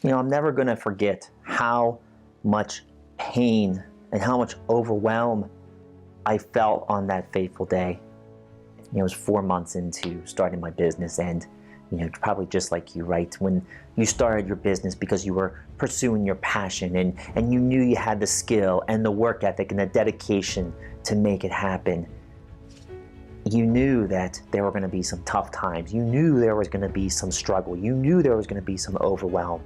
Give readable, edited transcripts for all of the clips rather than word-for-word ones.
I'm never going to forget how much pain and how much overwhelm I felt on that fateful day. It was 4 months into starting my business, and probably just like you, right? When you started your business because you were pursuing your passion and you knew you had the skill and the work ethic and the dedication to make it happen. You knew that there were going to be some tough times. You knew there was going to be some struggle. You knew there was going to be some overwhelm.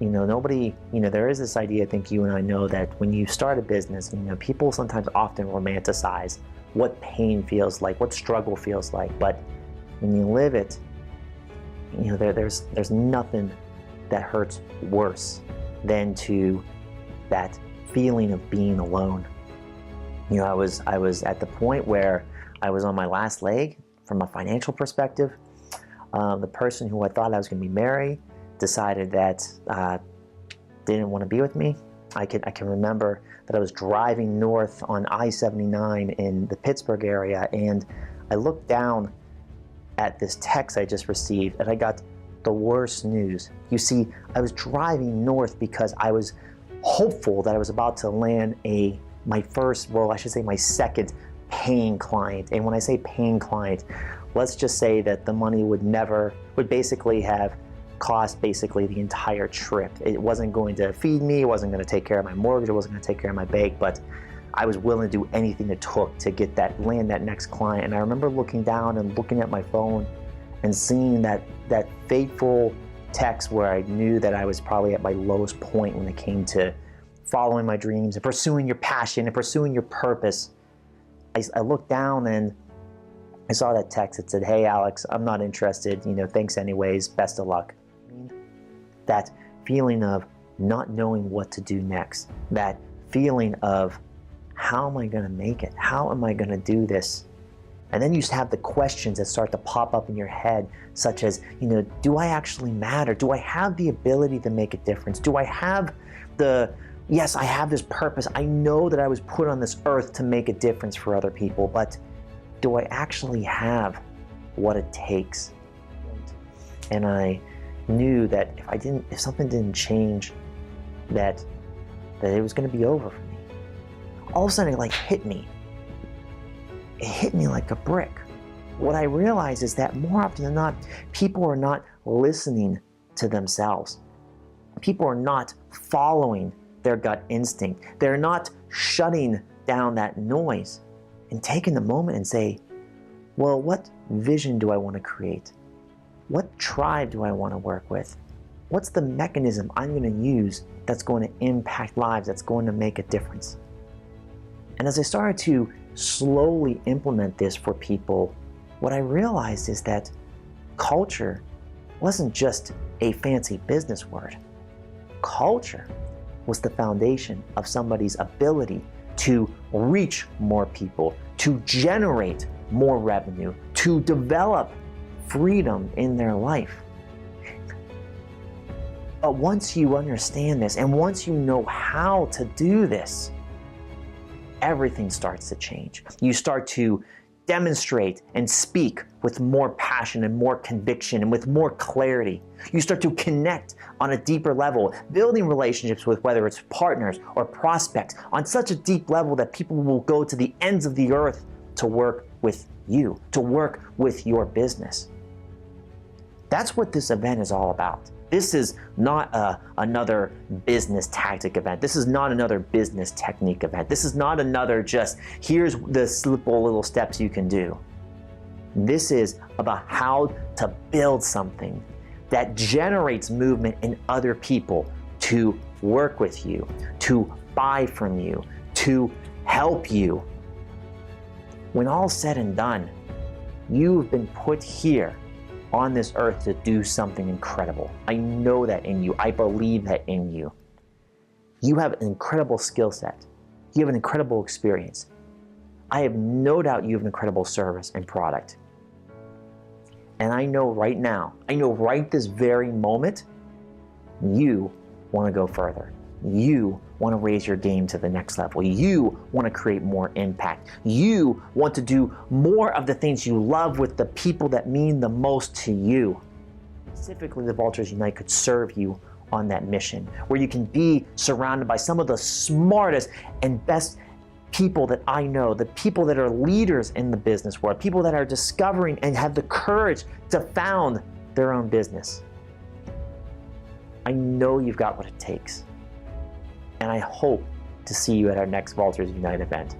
There is this idea, I think you and I know, that when you start a business, people sometimes often romanticize what pain feels like, what struggle feels like. But when you live it, there's nothing that hurts worse than that feeling of being alone. I was at the point where I was on my last leg from a financial perspective. The person who I thought I was going to be married decided that didn't want to be with me. I can remember that I was driving north on I-79 in the Pittsburgh area, and I looked down at this text I just received, and I got the worst news. You see, I was driving north because I was hopeful that I was about to land my second paying client. And when I say paying client, let's just say that the money would basically have cost the entire trip. It wasn't going to feed me, it wasn't going to take care of my mortgage, it wasn't going to take care of my bank, but I was willing to do anything it took to land that next client. And I remember looking down and looking at my phone and seeing that fateful text where I knew that I was probably at my lowest point when it came to following my dreams and pursuing your passion and pursuing your purpose. I looked down and I saw that text that said, "Hey Alex, I'm not interested, thanks anyways, best of luck." That feeling of not knowing what to do next, that feeling of how am I going to make it? How am I going to do this? And then you just have the questions that start to pop up in your head, such as, do I actually matter? Do I have the ability to make a difference? Do I have yes, I have this purpose. I know that I was put on this earth to make a difference for other people, but do I actually have what it takes? And I knew that if something didn't change, that it was going to be over for me. All of a sudden, it hit me. It hit me like a brick. What I realized is that more often than not, people are not listening to themselves. People are not following their gut instinct. They're not shutting down that noise and taking the moment and say, well, what vision do I want to create? What tribe do I want to work with? What's the mechanism I'm going to use that's going to impact lives, that's going to make a difference? And as I started to slowly implement this for people, what I realized is that culture wasn't just a fancy business word. Culture was the foundation of somebody's ability to reach more people, to generate more revenue, to develop freedom in their life. But once you understand this, and once you know how to do this, everything starts to change. You start to demonstrate and speak with more passion and more conviction and with more clarity. You start to connect on a deeper level, building relationships with whether it's partners or prospects on such a deep level that people will go to the ends of the earth to work with you, to work with your business. That's what this event is all about. This is not another business tactic event. This is not another business technique event. This is not another just, here's the simple little steps you can do. This is about how to build something that generates movement in other people to work with you, to buy from you, to help you. When all's said and done, you've been put here on this earth to do something incredible. I know that in you. I believe that in you. You have an incredible skill set. You have an incredible experience. I have no doubt you have an incredible service and product. And I know right now, I know right this very moment, you want to go further. You want to raise your game to the next level. You want to create more impact. You want to do more of the things you love with the people that mean the most to you. Specifically, the Vultures Unite could serve you on that mission, where you can be surrounded by some of the smartest and best people that I know, the people that are leaders in the business world, people that are discovering and have the courage to found their own business. I know you've got what it takes. And I hope to see you at our next Valters Unite event.